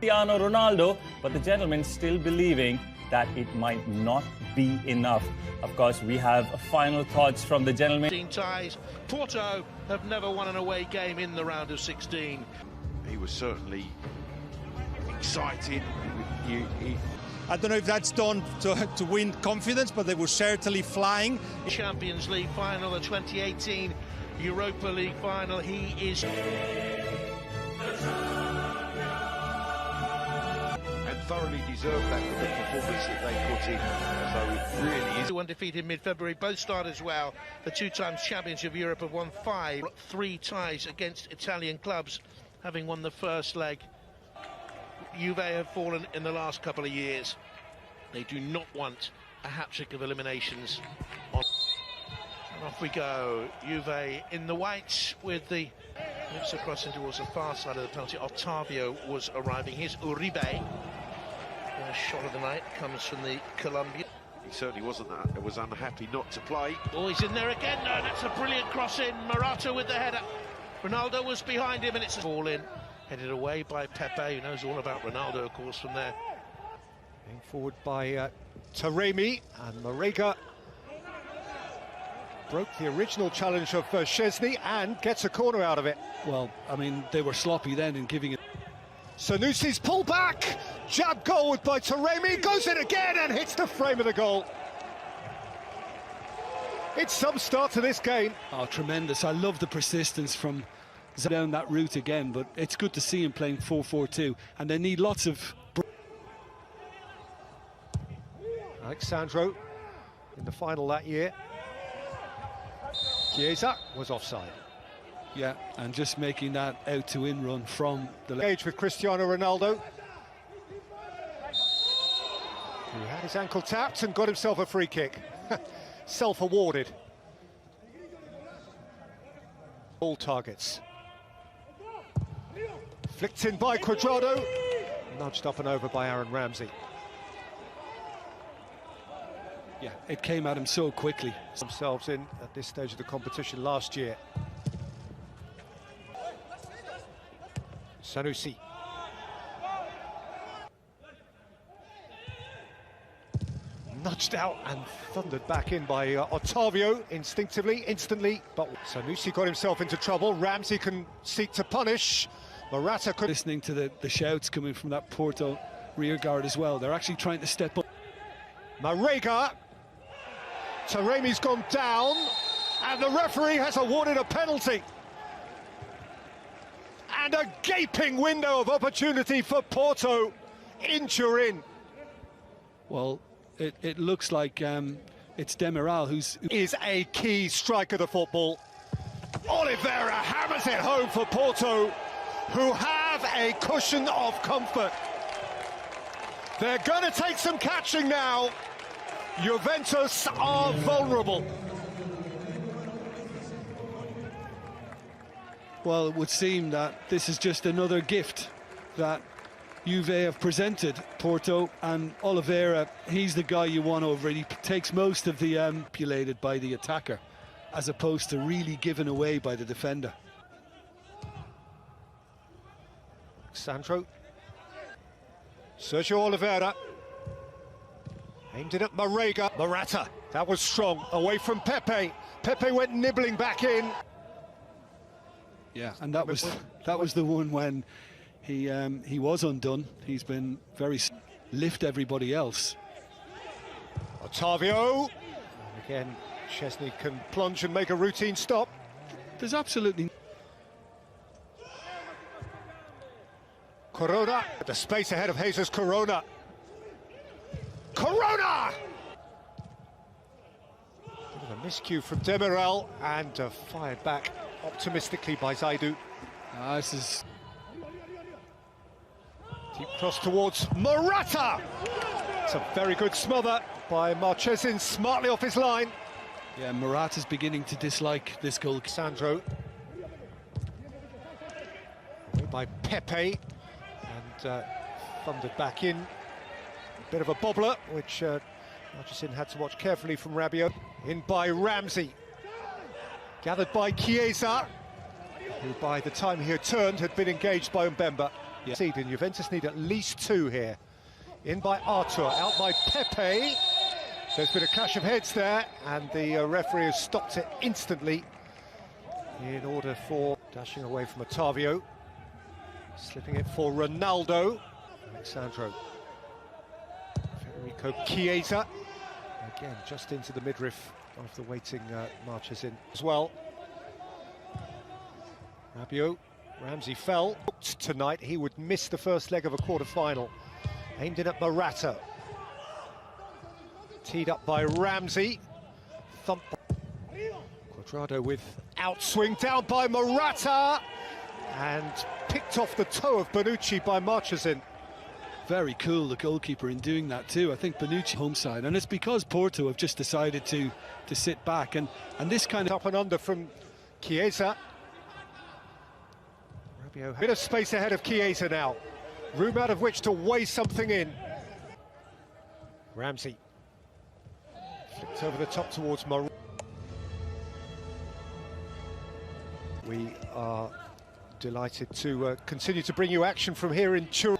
Cristiano Ronaldo, but the gentleman still believing that it might not be enough. Of course, we have final thoughts from the gentleman. 16 ties. Porto have never won an away game in the round of 16. He was certainly excited. I don't know if that's done to win confidence, but they were certainly flying. Champions League final, the 2018 Europa League final. He is... And thoroughly deserved that for the performance that they put in. So it really is. Undefeated mid-February, both start as well. The two times champions of Europe have won 3 ties against Italian clubs, having won the first leg. Juve have fallen in the last couple of years. They do not want a hat-trick of eliminations. And off we go. Juve in the whites with the lips across towards the far side of the penalty. Ottavio was arriving. Here's Uribe. A shot of the night comes from the Colombian. He certainly was unhappy not to play. Oh, he's in there again. No, that's a brilliant cross in. Morata with the header. Ronaldo was behind him, and it's a ball in. Headed away by Pepe, who knows all about Ronaldo, of course, from there. Going forward by Taremi, and Marega broke the original challenge of Szczesny and gets a corner out of it. Well, I mean, they were sloppy then in giving it. Sanusi's pull back, jab goal by Taremi, goes in again and hits the frame of the goal. It's some start to this game. Oh, tremendous. I love the persistence from down that route again, but it's good to see him playing 4-4-2, and they need lots of... Alexandro in the final that year. Chiesa was offside. Yeah, and just making that out-to-in run from the... Engage with Cristiano Ronaldo, who had his ankle tapped and got himself a free kick. Self-awarded. All targets. Flicked in by Cuadrado, nudged up and over by Aaron Ramsey. Yeah, it came at him so quickly. Themselves in at this stage of the competition last year. Sanusi. Nudged out and thundered back in by Ottavio instantly, but Sanusi got himself into trouble. Ramsey can seek to punish. Morata could... Listening to the shouts coming from that Porto rear guard as well. They're actually trying to step up. Marega. Taremi's gone down, and the referee has awarded a penalty. And a gaping window of opportunity for Porto in Turin. Well, it looks like it's Demiral who is a key striker of the football. Oliveira hammers it home for Porto, who have a cushion of comfort. They're going to take some catching now. Juventus are vulnerable. Well, it would seem that this is just another gift that Juve have presented Porto, and Oliveira, he's the guy you want over it. He takes most of the manipulated by the attacker, as opposed to really given away by the defender. Sandro. Sergio Oliveira. Aimed it at Marega. Morata. That was strong. Away from Pepe. Pepe went nibbling back in. Yeah, and that was the one when he was undone. He's been very... lift everybody else. Ottavio. And again, Szczesny can plunge and make a routine stop. There's absolutely... Corona. The space ahead of Jesus Corona. Corona! Bit of a miscue from Demiral, and fired back optimistically by Zaidu. This is... Deep cross towards Morata! It's a very good smother by Marchesin, smartly off his line. Yeah, Morata's beginning to dislike this goal. Sandro. Away by Pepe, and thundered back in. Bit of a bobbler, which Marchesin had to watch carefully from Rabiot. In by Ramsey. Gathered by Chiesa, who by the time he had turned had been engaged by Mbemba. Yeah. And Juventus need at least 2 here. In by Artur, out by Pepe. There's been a clash of heads there, and the referee has stopped it instantly in order for dashing away from Otavio. Slipping it for Ronaldo. Alexandro. Federico Chiesa. Again, just into the midriff of the waiting marches in as well. Rabiot. Ramsey fell. Tonight he would miss the first leg of a quarter-final. Aimed in at Morata. Teed up by Ramsey. Thump. Cuadrado with outswing down by Morata. And picked off the toe of Bonucci by Marchesin. Very cool, the goalkeeper, in doing that too. I think Bonucci home side, and it's because Porto have just decided to sit back, and this kind of up and under from Chiesa. Rabiot, bit of space ahead of Chiesa now. Room out of which to weigh something in. Ramsey flicked over the top towards Morata. We are delighted to continue to bring you action from here in Turin.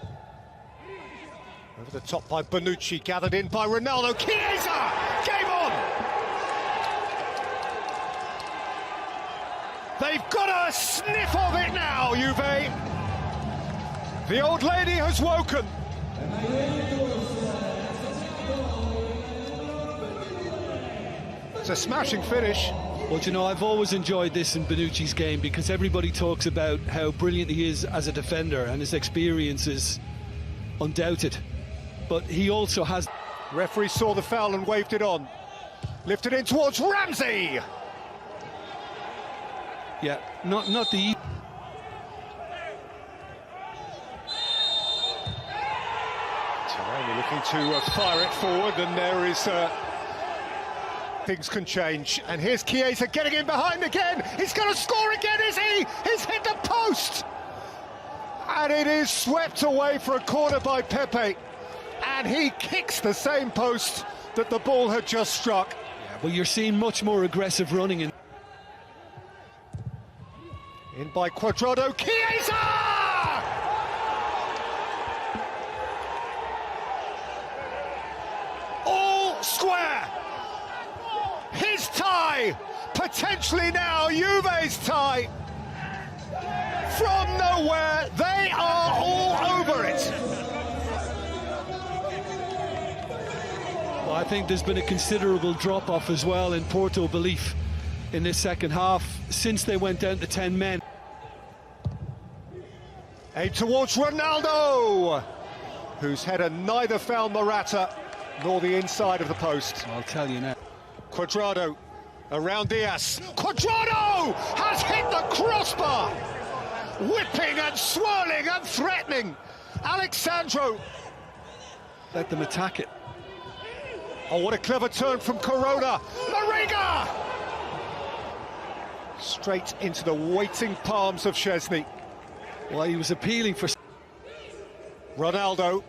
Over the top by Bonucci, gathered in by Ronaldo. Chiesa! Game on! They've got a sniff of it now, Juve. The old lady has woken. It's a smashing finish. Well, you know, I've always enjoyed this in Bonucci's game because everybody talks about how brilliant he is as a defender and his experience is undoubted. But he also has... Referee saw the foul and waved it on. Lifted in towards Ramsey! Yeah, not the... Taremi looking to fire it forward, and there is... things can change, and here's Chiesa getting in behind again. He's going to score again, is he? He's hit the post, and it is swept away for a corner by Pepe, and he kicks the same post that the ball had just struck. Yeah, well, you're seeing much more aggressive running in by Cuadrado. Chiesa! All square. His tie, potentially now Juve's tie. From nowhere, they are all over it. Well, I think there's been a considerable drop-off as well in Porto belief in this second half since they went down to 10 men. Aim towards Ronaldo, whose header neither found Morata nor the inside of the post. I'll tell you now. Cuadrado around Diaz. Cuadrado has hit the crossbar, whipping and swirling and threatening. Alexandro. Let them attack it. Oh, what a clever turn from Corona. Mariga! Straight into the waiting palms of Szczesny. Well, he was appealing for... Ronaldo.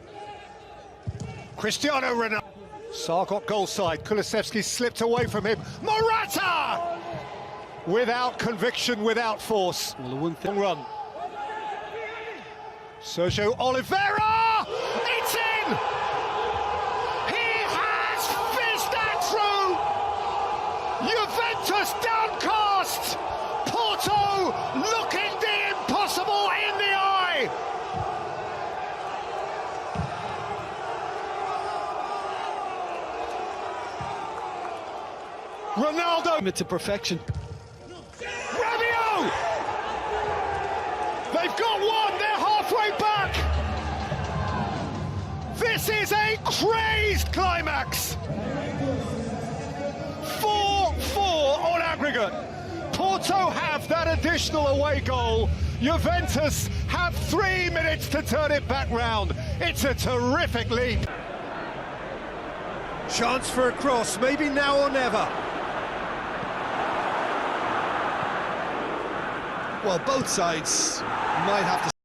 Cristiano Ronaldo. Sarr got goal side. Kulusevski slipped away from him. Morata! Without conviction, without force. Well, the one thing... Run. Sergio Oliveira! It's in! He has fizzed that through! Juventus downcast! Porto looking the impossible in the eye! Ronaldo to perfection. Rabiot! They've got one, they're halfway back! This is a crazed climax! 4-4 on aggregate. Porto have that additional away goal. Juventus have 3 minutes to turn it back round. It's a terrific leap. Chance for a cross, maybe now or never. Well, both sides might have to